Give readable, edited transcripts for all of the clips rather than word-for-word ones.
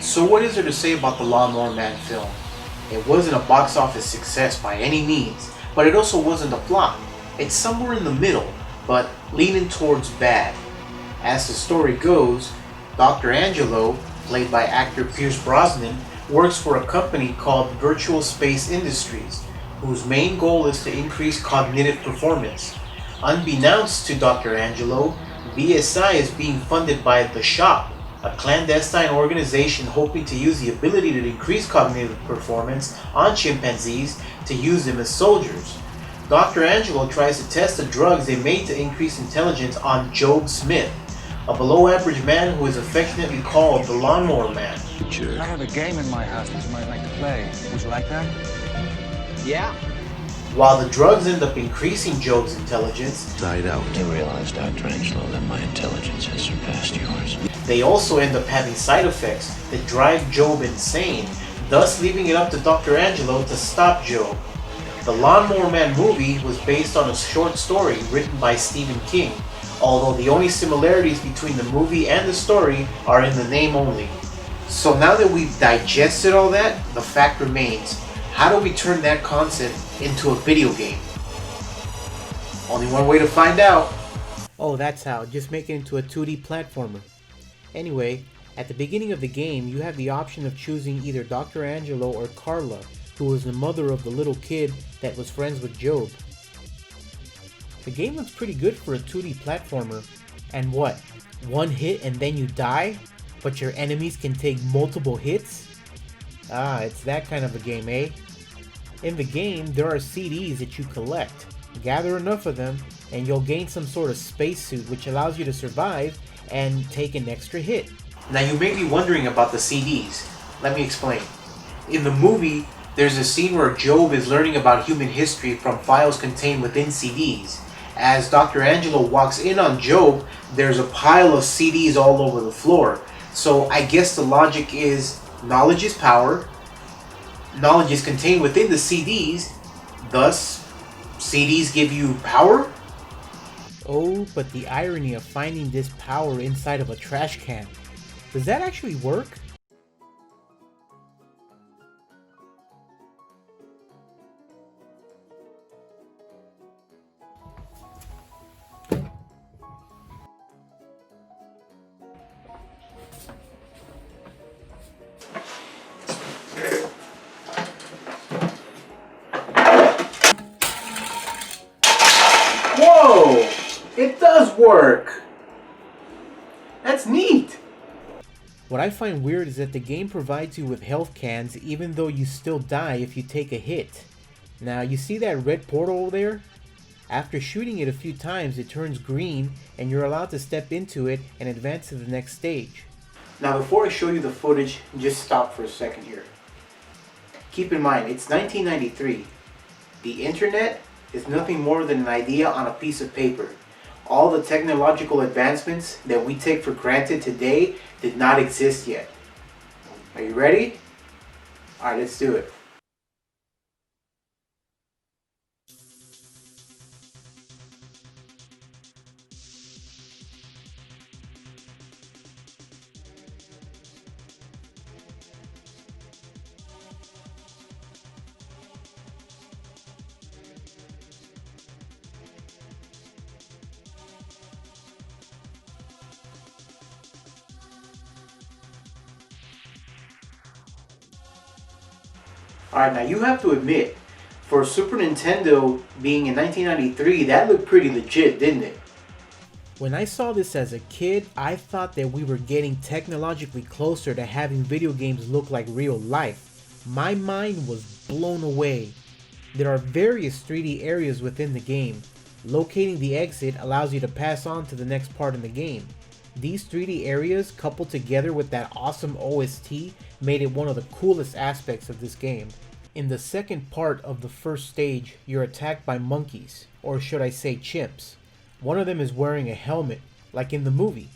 So what is there to say about the Lawnmower Man film? It wasn't a box office success by any means, but it also wasn't a flop. It's somewhere in the middle, but leaning towards bad. As the story goes, Dr. Angelo, played by actor Pierce Brosnan, works for a company called Virtual Space Industries, whose main goal is to increase cognitive performance. Unbeknownst to Dr. Angelo, VSI is being funded by The Shop, a clandestine organization hoping to use the ability to increase cognitive performance on chimpanzees to use them as soldiers. Dr. Angelo tries to test the drugs they made to increase intelligence on Job Smith, a below-average man who is affectionately called the Lawnmower Man. I have a game in my house that you might like to play. Would you like that? Yeah. While the drugs end up increasing Job's intelligence, Died out. You realize, Dr. Angelo, that my intelligence has surpassed yours. they also end up having side effects that drive Job insane, thus leaving it up to Dr. Angelo to stop Job. The Lawnmower Man movie was based on a short story written by Stephen King, although the only similarities between the movie and the story are in the name only. So now that we've digested all that, the fact remains, how do we turn that concept into a video game? Only one way to find out. Oh, that's how. Just make it into a 2D platformer. Anyway, at the beginning of the game, you have the option of choosing either Dr. Angelo or Carla, who was the mother of the little kid that was friends with Job. The game looks pretty good for a 2D platformer. And what? One hit and then you die? But your enemies can take multiple hits? Ah, it's that kind of a game, eh? In the game, there are CDs that you collect. Gather enough of them, and you'll gain some sort of spacesuit which allows you to survive and take an extra hit. Now you may be wondering about the CDs. Let me explain. In the movie, there's a scene where Job is learning about human history from files contained within CDs. As Dr. Angelo walks in on Job, there's a pile of CDs all over the floor. So I guess the logic is, knowledge is power, knowledge is contained within the CDs, thus CDs give you power? Oh, but the irony of finding this power inside of a trash can. Does that actually work? Whoa! It does work! That's neat! What I find weird is that the game provides you with health cans even though you still die if you take a hit. Now you see that red portal over there? After shooting it a few times it turns green and you're allowed to step into it and advance to the next stage. Now before I show you the footage, just stop for a second here. Keep in mind, it's 1993. The internet is nothing more than an idea on a piece of paper. All the technological advancements that we take for granted today did not exist yet. Are you ready? Alright, let's do it. Alright, now you have to admit, for Super Nintendo being in 1993, that looked pretty legit, didn't it? When I saw this as a kid, I thought that we were getting technologically closer to having video games look like real life. My mind was blown away. There are various 3D areas within the game. Locating the exit allows you to pass on to the next part in the game. These 3D areas, coupled together with that awesome OST, made it one of the coolest aspects of this game. In the second part of the first stage, you're attacked by monkeys, or should I say chimps. One of them is wearing a helmet, like in the movie.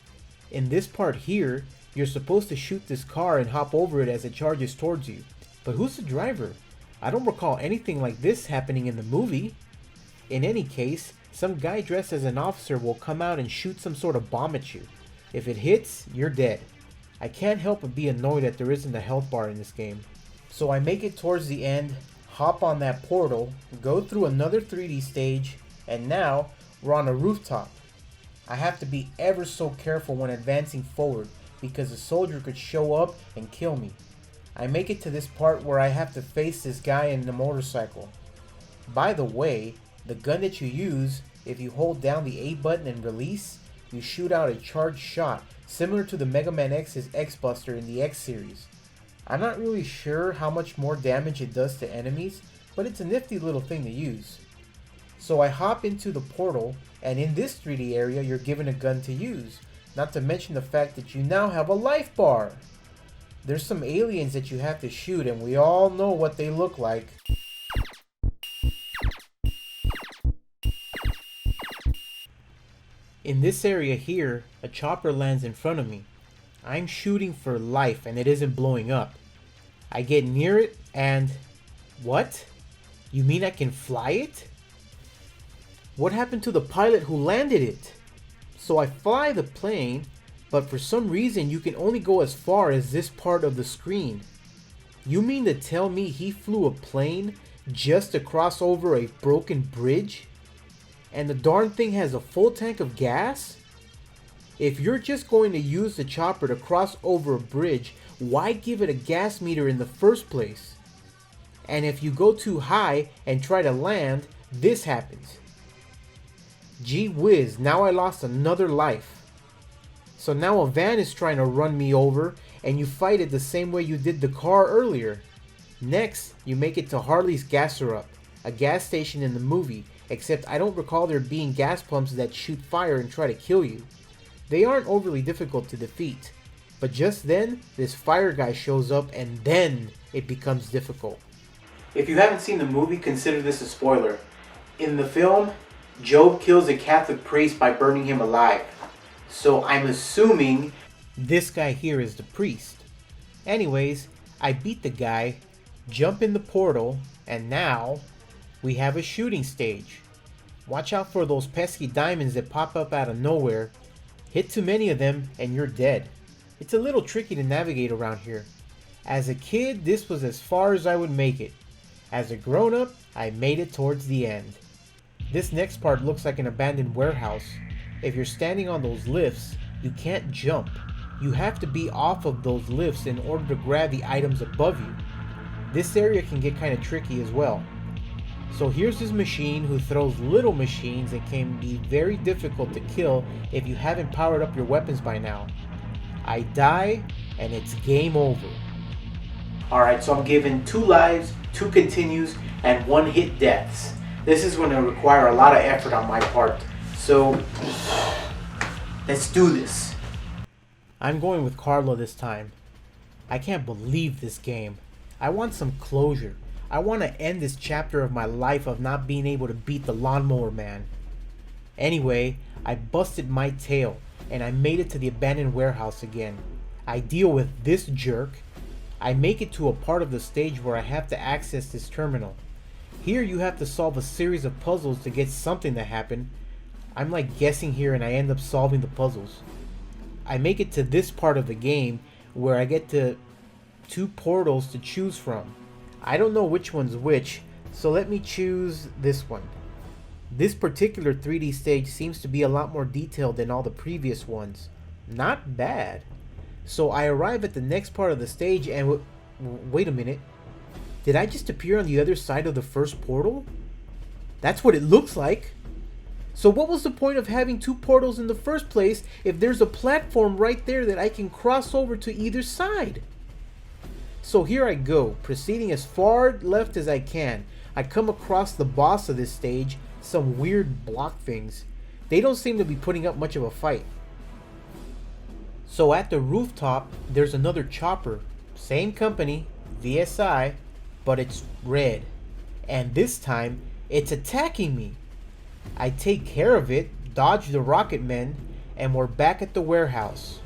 In this part here, you're supposed to shoot this car and hop over it as it charges towards you. But who's the driver? I don't recall anything like this happening in the movie. In any case, some guy dressed as an officer will come out and shoot some sort of bomb at you. If it hits, you're dead. I can't help but be annoyed that there isn't a health bar in this game. So I make it towards the end, hop on that portal, go through another 3D stage, and now we're on a rooftop. I have to be ever so careful when advancing forward because a soldier could show up and kill me. I make it to this part where I have to face this guy in the motorcycle. By the way, the gun that you use, if you hold down the A button and release, you shoot out a charged shot similar to the Mega Man X's X-Buster in the X series. I'm not really sure how much more damage it does to enemies, but it's a nifty little thing to use. So I hop into the portal, and in this 3D area you're given a gun to use, not to mention the fact that you now have a life bar. There's some aliens that you have to shoot, and we all know what they look like. In this area here, a chopper lands in front of me. I'm shooting for life and it isn't blowing up. I get near it and... What? You mean I can fly it? What happened to the pilot who landed it? So I fly the plane, but for some reason you can only go as far as this part of the screen. You mean to tell me he flew a plane just to cross over a broken bridge? And the darn thing has a full tank of gas? If you're just going to use the chopper to cross over a bridge, why give it a gas meter in the first place? And if you go too high and try to land, this happens. Gee whiz, now I lost another life. So now a van is trying to run me over and you fight it the same way you did the car earlier. Next, you make it to Harley's Gasser Up, a gas station in the movie, except I don't recall there being gas pumps that shoot fire and try to kill you. They aren't overly difficult to defeat, but just then, this fire guy shows up and then it becomes difficult. If you haven't seen the movie, consider this a spoiler. In the film, Job kills a Catholic priest by burning him alive. So I'm assuming this guy here is the priest. Anyways, I beat the guy, jump in the portal, and now we have a shooting stage. Watch out for those pesky diamonds that pop up out of nowhere. Hit too many of them and you're dead. It's a little tricky to navigate around here. As a kid, this was as far as I would make it. As a grown-up, I made it towards the end. This next part looks like an abandoned warehouse. If you're standing on those lifts, you can't jump. You have to be off of those lifts in order to grab the items above you. This area can get kind of tricky as well. So here's this machine who throws little machines and can be very difficult to kill if you haven't powered up your weapons by now. I die and it's game over. Alright, so I'm given 2 lives, 2 continues, and 1 hit deaths. This is going to require a lot of effort on my part. So let's do this. I'm going with Carla this time. I can't believe this game. I want some closure. I want to end this chapter of my life of not being able to beat the Lawnmower Man. Anyway, I busted my tail and I made it to the abandoned warehouse again. I deal with this jerk. I make it to a part of the stage where I have to access this terminal. Here you have to solve a series of puzzles to get something to happen. I'm like guessing here and I end up solving the puzzles. I make it to this part of the game where I get to 2 portals to choose from. I don't know which one's which, so let me choose this one. This particular 3D stage seems to be a lot more detailed than all the previous ones. Not bad. So I arrive at the next part of the stage and wait a minute. Did I just appear on the other side of the first portal? That's what it looks like. So what was the point of having 2 portals in the first place if there's a platform right there that I can cross over to either side? So here I go, proceeding as far left as I can. I come across the boss of this stage, some weird block things. They don't seem to be putting up much of a fight. So at the rooftop, there's another chopper. Same company, VSI, but it's red. And this time, it's attacking me. I take care of it, dodge the rocket men, and we're back at the warehouse.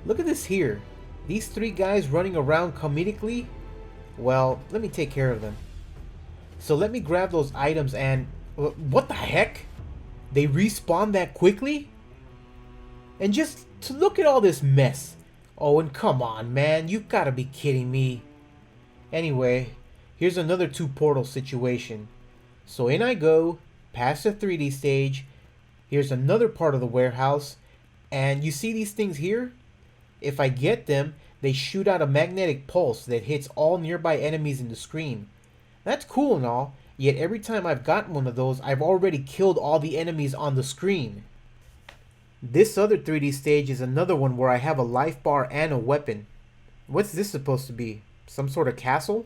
Look at this here. These 3 guys running around comedically? Well, let me take care of them. So let me grab those items and... what the heck? They respawn that quickly? And just to look at all this mess. Oh, and come on, man, you've got to be kidding me. Anyway, here's another two portal situation. So in I go, past the 3D stage, here's another part of the warehouse, and you see these things here? If I get them, they shoot out a magnetic pulse that hits all nearby enemies in the screen. That's cool and all, yet every time I've gotten one of those, I've already killed all the enemies on the screen. This other 3D stage is another one where I have a life bar and a weapon. What's this supposed to be? Some sort of castle?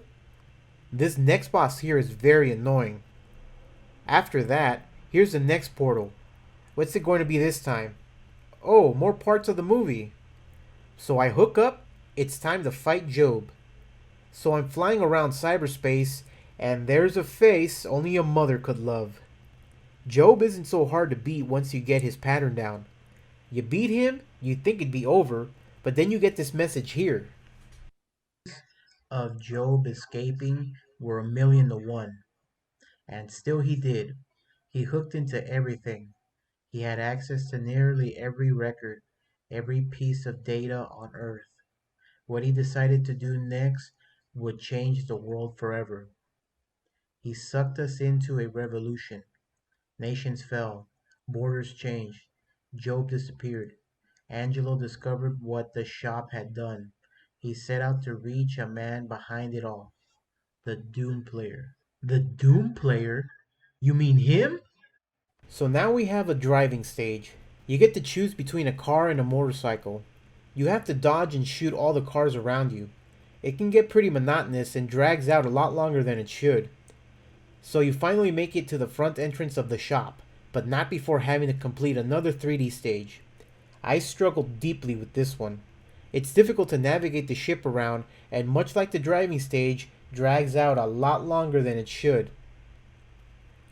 This next boss here is very annoying. After that, here's the next portal. What's it going to be this time? Oh, more parts of the movie. So I hook up, it's time to fight Job. So I'm flying around cyberspace, and there's a face only a mother could love. Job isn't so hard to beat once you get his pattern down. You beat him, you think it'd be over, but then you get this message here. Of Job escaping were 1,000,000 to 1. And still he did. He hooked into everything. He had access to nearly every record, every piece of data on Earth. What he decided to do next would change the world forever. He sucked us into a revolution. Nations fell, borders changed, Job disappeared. Angelo discovered what the shop had done. He set out to reach a man behind it all, the Doom Player. The Doom Player? You mean him? So now we have a driving stage. You get to choose between a car and a motorcycle. You have to dodge and shoot all the cars around you. It can get pretty monotonous and drags out a lot longer than it should. So you finally make it to the front entrance of the shop, but not before having to complete another 3D stage. I struggled deeply with this one. It's difficult to navigate the ship around, and much like the driving stage, drags out a lot longer than it should.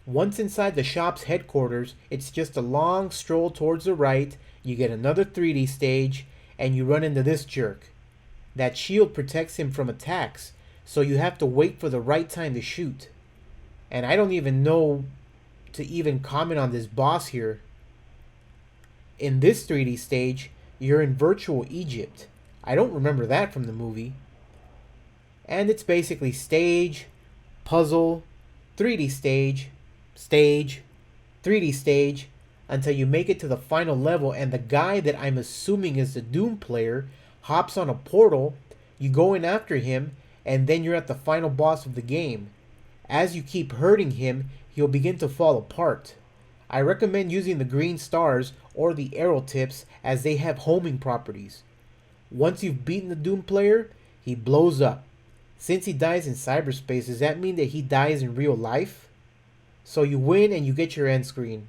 Once inside the shop's headquarters, it's just a long stroll towards the right, you get another 3D stage, and you run into this jerk. That shield protects him from attacks, so you have to wait for the right time to shoot. And I don't even know to even comment on this boss here. In this 3D stage, you're in virtual Egypt. I don't remember that from the movie. And it's basically stage, puzzle, 3D stage, stage, 3D stage, until you make it to the final level and the guy that I'm assuming is the Doom player hops on a portal, you go in after him, and then you're at the final boss of the game. As you keep hurting him, he'll begin to fall apart. I recommend using the green stars or the arrow tips as they have homing properties. Once you've beaten the Doom player, he blows up. Since he dies in cyberspace, does that mean that he dies in real life? So you win and you get your end screen.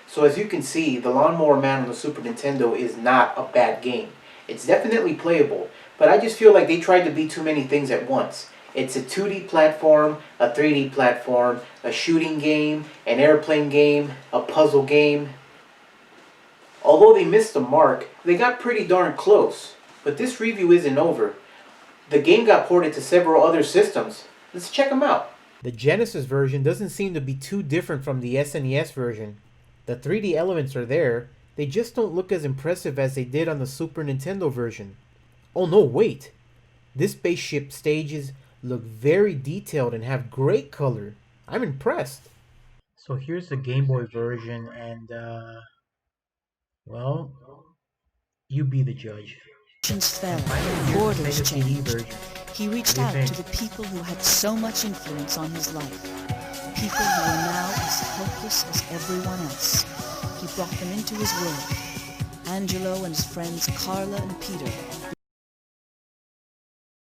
So as you can see, the Lawnmower Man on the Super Nintendo is not a bad game. It's definitely playable, but I just feel like they tried to be too many things at once. It's a 2D platform, a 3D platform, a shooting game, an airplane game, a puzzle game. Although they missed the mark, they got pretty darn close. But this review isn't over. The game got ported to several other systems. Let's check them out. The Genesis version doesn't seem to be too different from the SNES version. The 3D elements are there, they just don't look as impressive as they did on the Super Nintendo version. Oh no, wait! This spaceship stages look very detailed and have great color. I'm impressed. So here's the Game Boy version, and well, you be the judge. Fell, borders changed. He reached out to the people who had so much influence on his life. People who were now as helpless as everyone else. He brought them into his world. Angelo and his friends Carla and Peter